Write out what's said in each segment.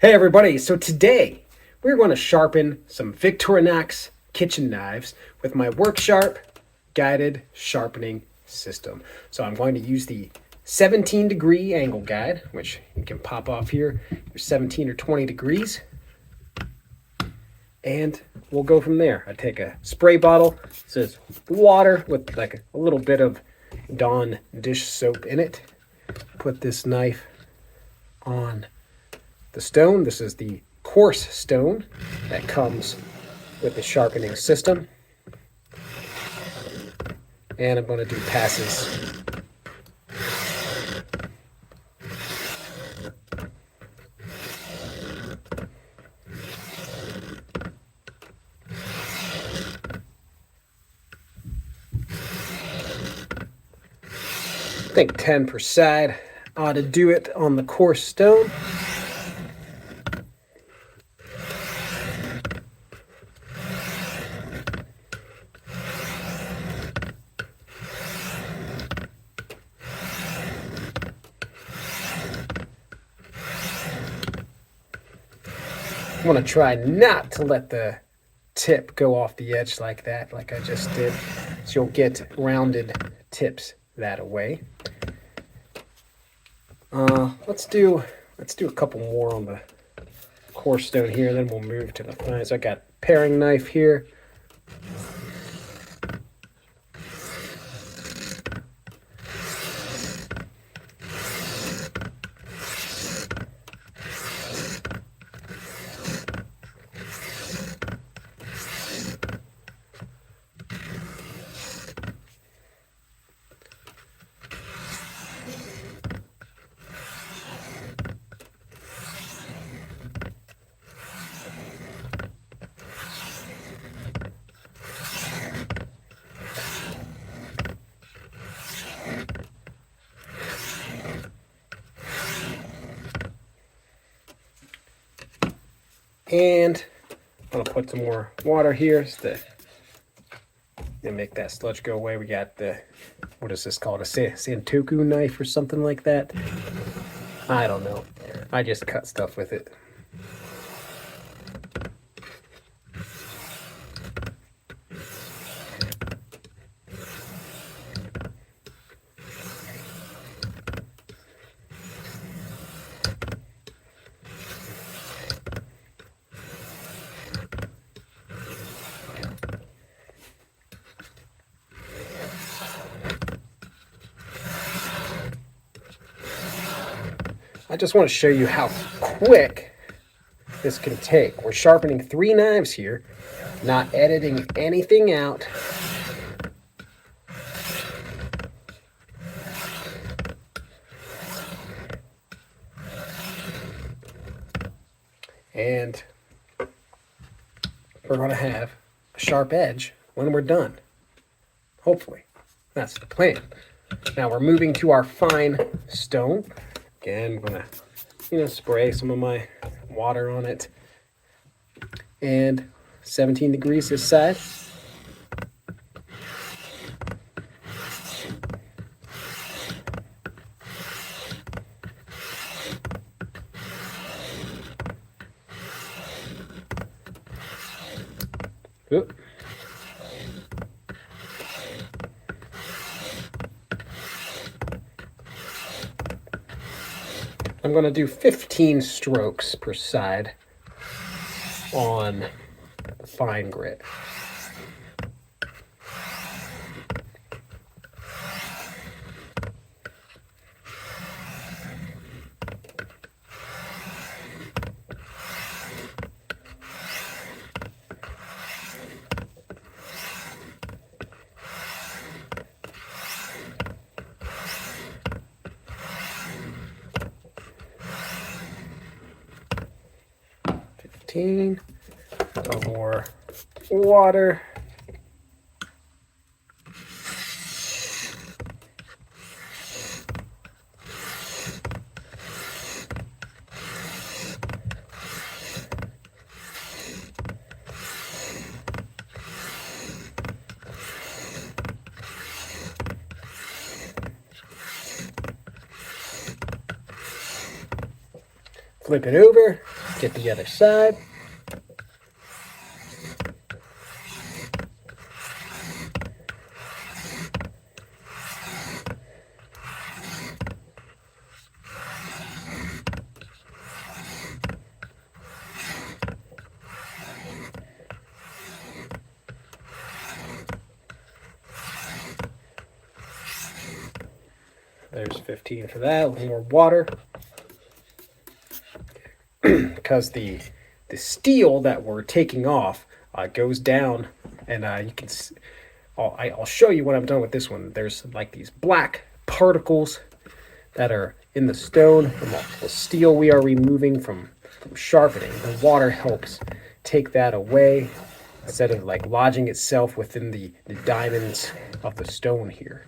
Hey everybody, so today we're going to sharpen some Victorinox kitchen knives with my Worksharp guided sharpening system. So I'm going to use the 17-degree angle guide, which you can pop off here. There's 17 or 20 degrees. And we'll go from there. I take a spray bottle, it says water with like a little bit of Dawn dish soap in it. Put this knife on the stone. This is the coarse stone that comes with the sharpening system. And I'm going to do passes. I think 10 per side ought to do it on the coarse stone. I want to try not to let the tip go off the edge like that, like I just did, so you'll get rounded tips that way. Let's do a couple more on the coarse stone here, then we'll move to the fine. So I got paring knife here. And I'm going to put some more water here to make that sludge go away. We got the, what is this called? A Santoku knife or something like that? I don't know. I just cut stuff with it. I just want to show you how quick this can take. We're sharpening 3 knives here, not editing anything out. And we're going to have a sharp edge when we're done. Hopefully. That's the plan. Now we're moving to our fine stone. Again, I'm going to, spray some of my water on it. And 17 degrees this side. Oop. I'm going to do 15 strokes per side on the fine grit. A little more water. Flip it over, get the other side. There's 15 for that. A little more water. Because the steel that we're taking off goes down, and you can. I'll show you when I'm done with this one. There's like these black particles that are in the stone from all the steel we are removing from sharpening. The water helps take that away instead of like lodging itself within the diamonds of the stone here.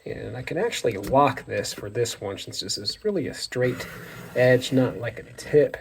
And I can actually lock this for this one since this is really a straight edge, not like a tip.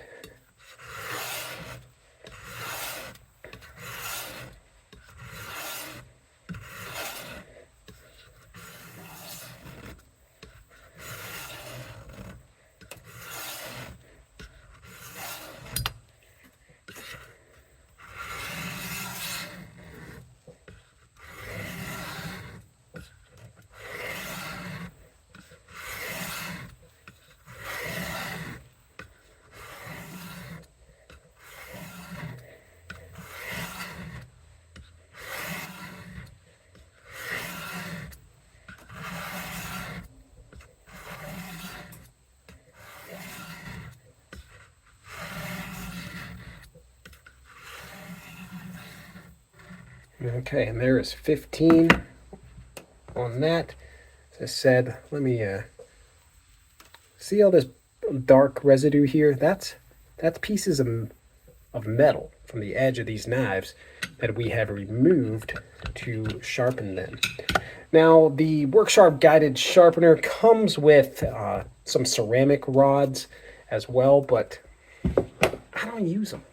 Okay, and there is 15 on that. As I said, let me see all this dark residue here. That's pieces of metal from the edge of these knives that we have removed to sharpen them. Now, the Worksharp guided sharpener comes with some ceramic rods as well, but I don't use them.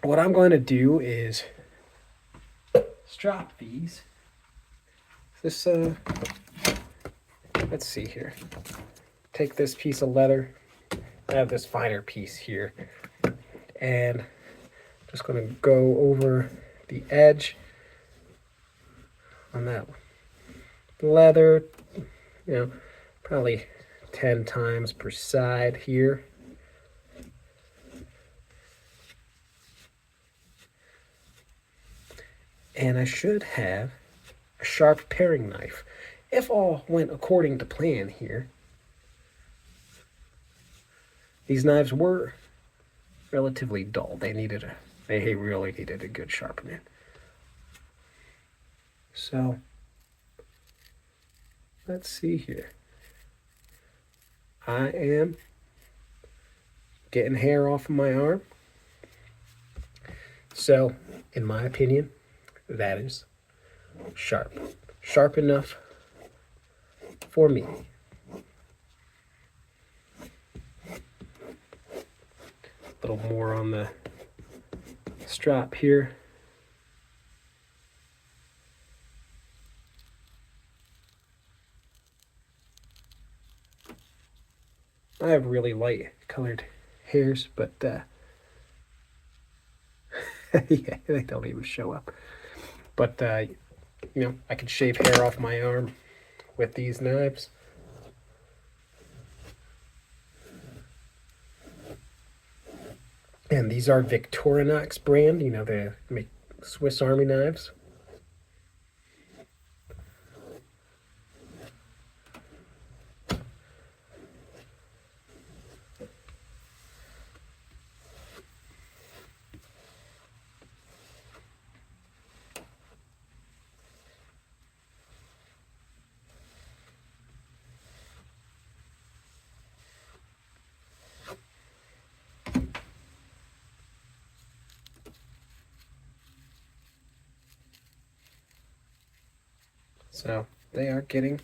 What I'm going to do is strap these. This, let's see here. Take this piece of leather. I have this finer piece here. And just going to go over the edge on that leather, probably 10 times per side here. And I should have a sharp paring knife. If all went according to plan here, these knives were relatively dull. They really needed a good sharpening. So, let's see here. I am getting hair off of my arm. So, in my opinion, that is sharp. Sharp enough for me. A little more on the strap here. I have really light colored hairs, but yeah, they don't even show up. But, I can shave hair off my arm with these knives. And these are Victorinox brand. They make Swiss Army knives. So they are getting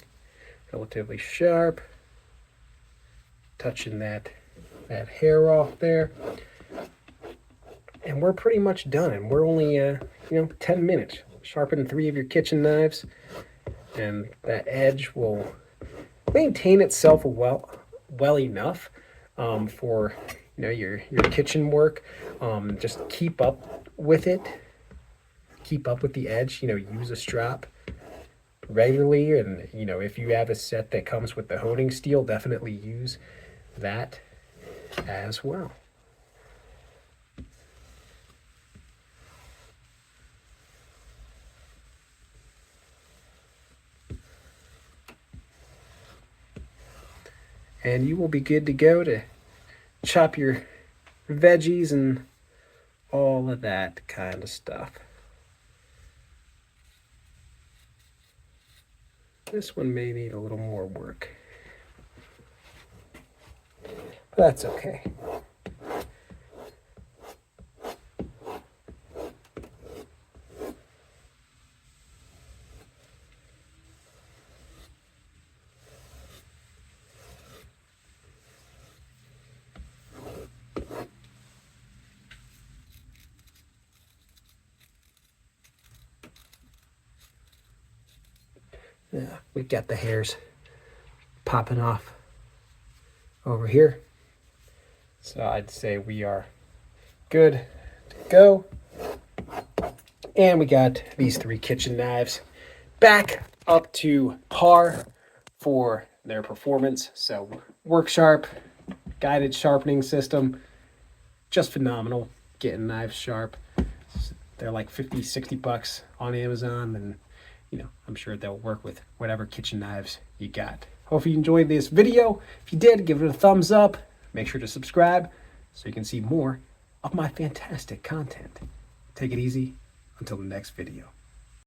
relatively sharp. Touching that hair off there. And we're pretty much done. And we're only, 10 minutes. sharpen 3 of your kitchen knives, and that edge will maintain itself well enough for your kitchen work. Just keep up with it. Keep up with the edge. Use a strap regularly, and if you have a set that comes with the honing steel, definitely use that as well. And you will be good to go to chop your veggies and all of that kind of stuff. This one may need a little more work, but that's okay. Yeah, we got the hairs popping off over here. So I'd say we are good to go. And we got these 3 kitchen knives back up to par for their performance. So Worksharp guided sharpening system, just phenomenal. Getting knives sharp. They're like 50, 60 bucks on Amazon, and I'm sure they'll work with whatever kitchen knives you got. Hope you enjoyed this video. If you did, give it a thumbs up. Make sure to subscribe so you can see more of my fantastic content. Take it easy until the next video.